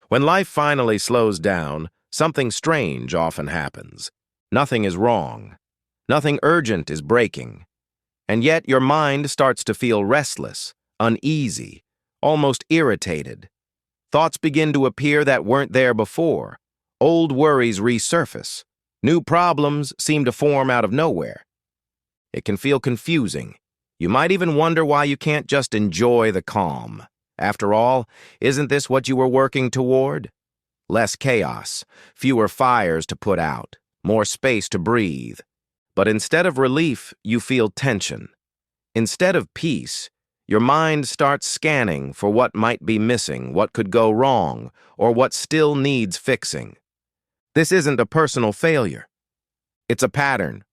When life finally slows down, something strange often happens. Nothing is wrong. Nothing urgent is breaking. And yet your mind starts to feel restless, uneasy, almost irritated. Thoughts begin to appear that weren't there before. Old worries resurface. New problems seem to form out of nowhere. It can feel confusing. You might even wonder why you can't just enjoy the calm. After all, isn't this what you were working toward? Less chaos, fewer fires to put out, more space to breathe. But instead of relief, you feel tension. Instead of peace, your mind starts scanning for what might be missing, what could go wrong, or what still needs fixing. This isn't a personal failure. It's a pattern.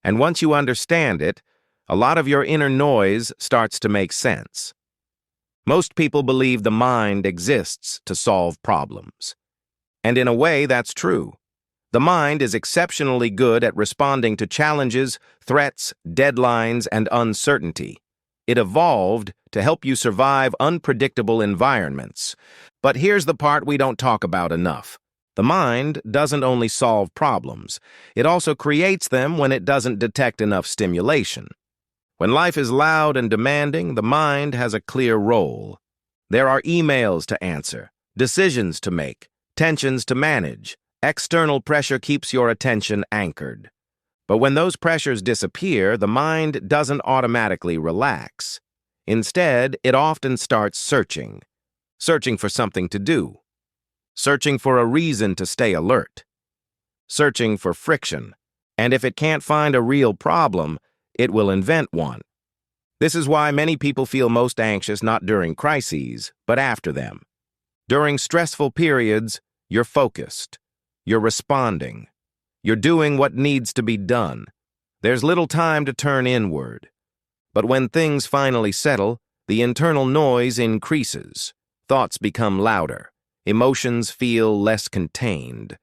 And once you understand it, a lot of your inner noise starts to make sense. Most people believe the mind exists to solve problems. And in a way, that's true. The mind is exceptionally good at responding to challenges, threats, deadlines, and uncertainty. It evolved to help you survive unpredictable environments. But here's the part we don't talk about enough. The mind doesn't only solve problems, it also creates them when it doesn't detect enough stimulation. When life is loud and demanding, the mind has a clear role. There are emails to answer, decisions to make, tensions to manage. External pressure keeps your attention anchored. But when those pressures disappear, the mind doesn't automatically relax. Instead, it often starts searching for something to do, searching for a reason to stay alert, searching for friction. And if it can't find a real problem, it will invent one. This is why many people feel most anxious not during crises, but after them. During stressful periods, you're focused, you're responding, you're doing what needs to be done. There's little time to turn inward. But when things finally settle, the internal noise increases. Thoughts become louder. Emotions feel less contained.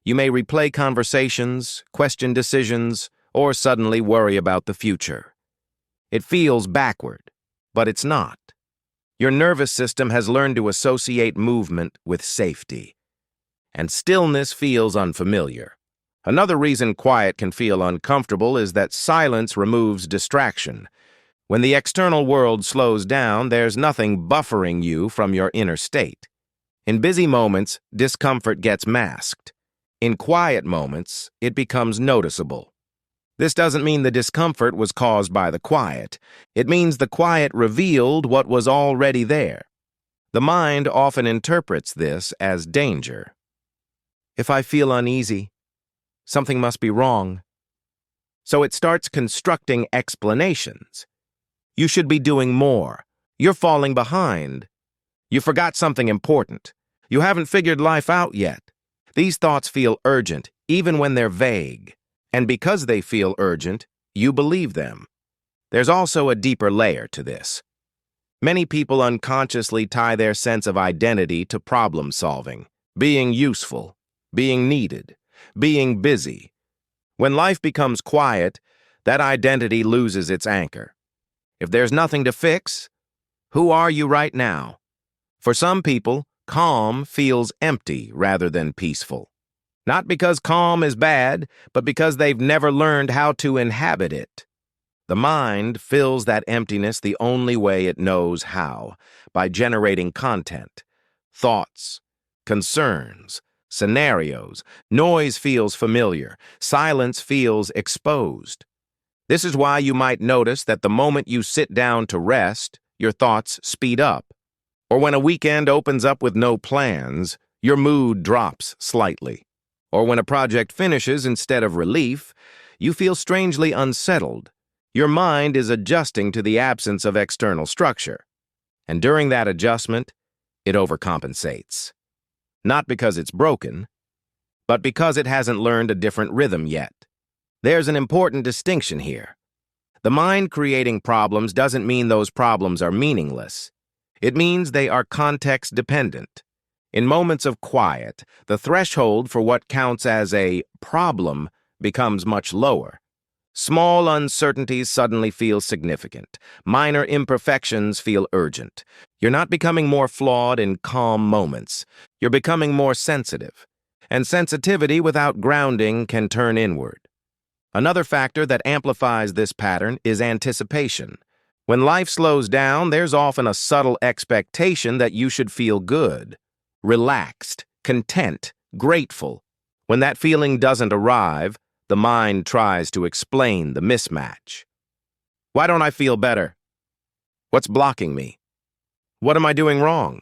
You may replay conversations, question decisions, or suddenly worry about the future. It feels backward, but it's not. Your nervous system has learned to associate movement with safety. And stillness feels unfamiliar. Another reason quiet can feel uncomfortable is that silence removes distraction. When the external world slows down, there's nothing buffering you from your inner state. In busy moments, discomfort gets masked. In quiet moments, it becomes noticeable. This doesn't mean the discomfort was caused by the quiet. It means the quiet revealed what was already there. The mind often interprets this as danger. If I feel uneasy, something must be wrong. So it starts constructing explanations. You should be doing more. You're falling behind. You forgot something important. You haven't figured life out yet. These thoughts feel urgent, even when they're vague. And because they feel urgent, you believe them. There's also a deeper layer to this. Many people unconsciously tie their sense of identity to problem solving, being useful, being needed, being busy. When life becomes quiet, that identity loses its anchor. If there's nothing to fix, who are you right now? For some people, calm feels empty rather than peaceful. Not because calm is bad, but because they've never learned how to inhabit it. The mind fills that emptiness the only way it knows how, by generating content, thoughts, concerns, scenarios. Noise feels familiar. Silence feels exposed. This is why you might notice that the moment you sit down to rest, your thoughts speed up. Or when a weekend opens up with no plans, your mood drops slightly. Or when a project finishes instead of relief, you feel strangely unsettled. Your mind is adjusting to the absence of external structure. And during that adjustment, it overcompensates. Not because it's broken, but because it hasn't learned a different rhythm yet. There's an important distinction here. The mind creating problems doesn't mean those problems are meaningless. It means they are context-dependent. In moments of quiet, the threshold for what counts as a problem becomes much lower. Small uncertainties suddenly feel significant. Minor imperfections feel urgent. You're not becoming more flawed in calm moments. You're becoming more sensitive. And sensitivity without grounding can turn inward. Another factor that amplifies this pattern is anticipation. When life slows down, there's often a subtle expectation that you should feel good, relaxed, content, grateful. When that feeling doesn't arrive, the mind tries to explain the mismatch. Why don't I feel better? What's blocking me? What am I doing wrong?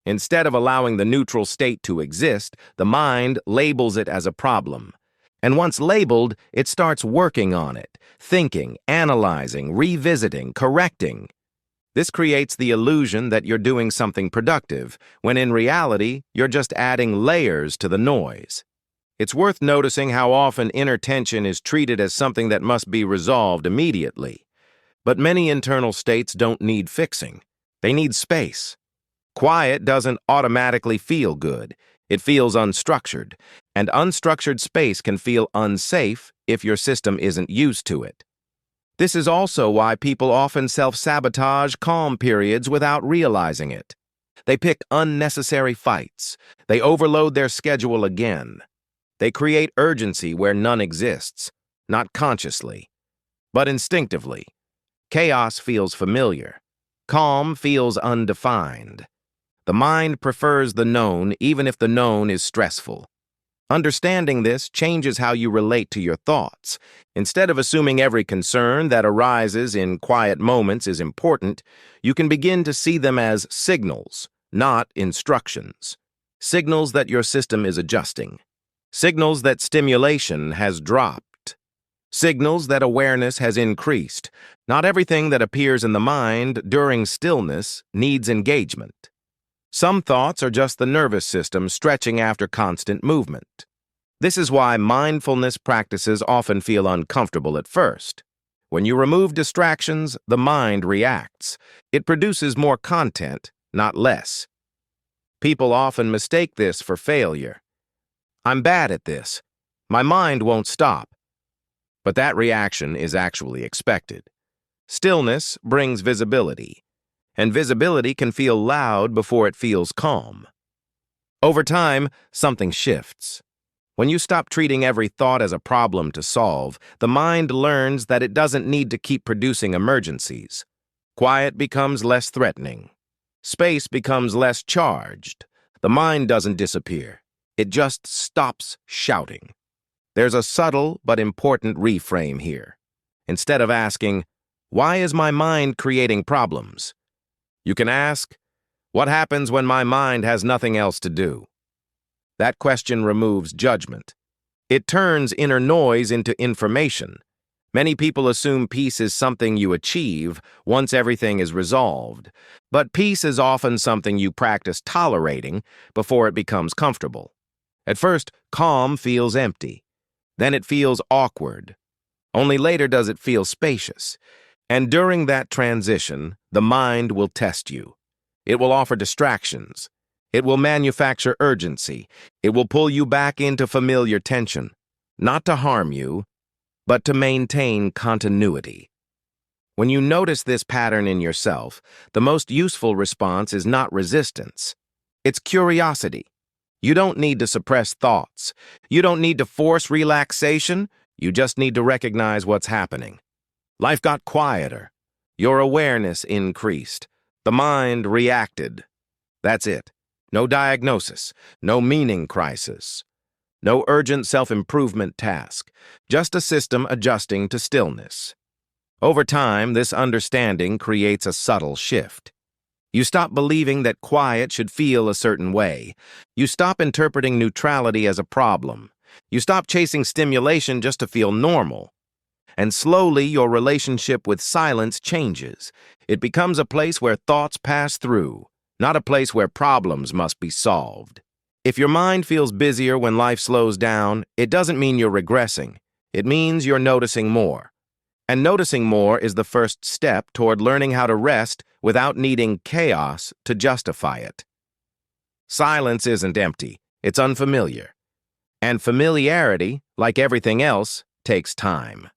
Instead of allowing the neutral state to exist, the mind labels it as a problem. And once labeled, it starts working on it, thinking, analyzing, revisiting, correcting. This creates the illusion that you're doing something productive, when in reality, you're just adding layers to the noise. It's worth noticing how often inner tension is treated as something that must be resolved immediately. But many internal states don't need fixing. They need space. Quiet doesn't automatically feel good. It feels unstructured, and unstructured space can feel unsafe if your system isn't used to it. This is also why people often self-sabotage calm periods without realizing it. They pick unnecessary fights. They overload their schedule again. They create urgency where none exists, not consciously, but instinctively. Chaos feels familiar. Calm feels undefined. The mind prefers the known even if the known is stressful. Understanding this changes how you relate to your thoughts. Instead of assuming every concern that arises in quiet moments is important, you can begin to see them as signals, not instructions. Signals that your system is adjusting. Signals that stimulation has dropped. Signals that awareness has increased. Not everything that appears in the mind during stillness needs engagement. Some thoughts are just the nervous system stretching after constant movement. This is why mindfulness practices often feel uncomfortable at first. When you remove distractions, the mind reacts. It produces more content, not less. People often mistake this for failure. I'm bad at this. My mind won't stop. But that reaction is actually expected. Stillness brings visibility. And visibility can feel loud before it feels calm. Over time, something shifts. When you stop treating every thought as a problem to solve, the mind learns that it doesn't need to keep producing emergencies. Quiet becomes less threatening. Space becomes less charged. The mind doesn't disappear. It just stops shouting. There's a subtle but important reframe here. Instead of asking, "Why is my mind creating problems?" you can ask, "What happens when my mind has nothing else to do?" That question removes judgment. It turns inner noise into information. Many people assume peace is something you achieve once everything is resolved, but peace is often something you practice tolerating before it becomes comfortable. At first, calm feels empty. Then it feels awkward. Only later does it feel spacious. And during that transition, the mind will test you. It will offer distractions. It will manufacture urgency. It will pull you back into familiar tension, not to harm you, but to maintain continuity. When you notice this pattern in yourself, the most useful response is not resistance. It's curiosity. You don't need to suppress thoughts. You don't need to force relaxation. You just need to recognize what's happening. Life got quieter. Your awareness increased. The mind reacted. That's it. No diagnosis. No meaning crisis. No urgent self-improvement task. Just a system adjusting to stillness. Over time, this understanding creates a subtle shift. You stop believing that quiet should feel a certain way. You stop interpreting neutrality as a problem. You stop chasing stimulation just to feel normal. And slowly, your relationship with silence changes. It becomes a place where thoughts pass through, not a place where problems must be solved. If your mind feels busier when life slows down, it doesn't mean you're regressing. It means you're noticing more. And noticing more is the first step toward learning how to rest without needing chaos to justify it. Silence isn't empty. It's unfamiliar. And familiarity, like everything else, takes time.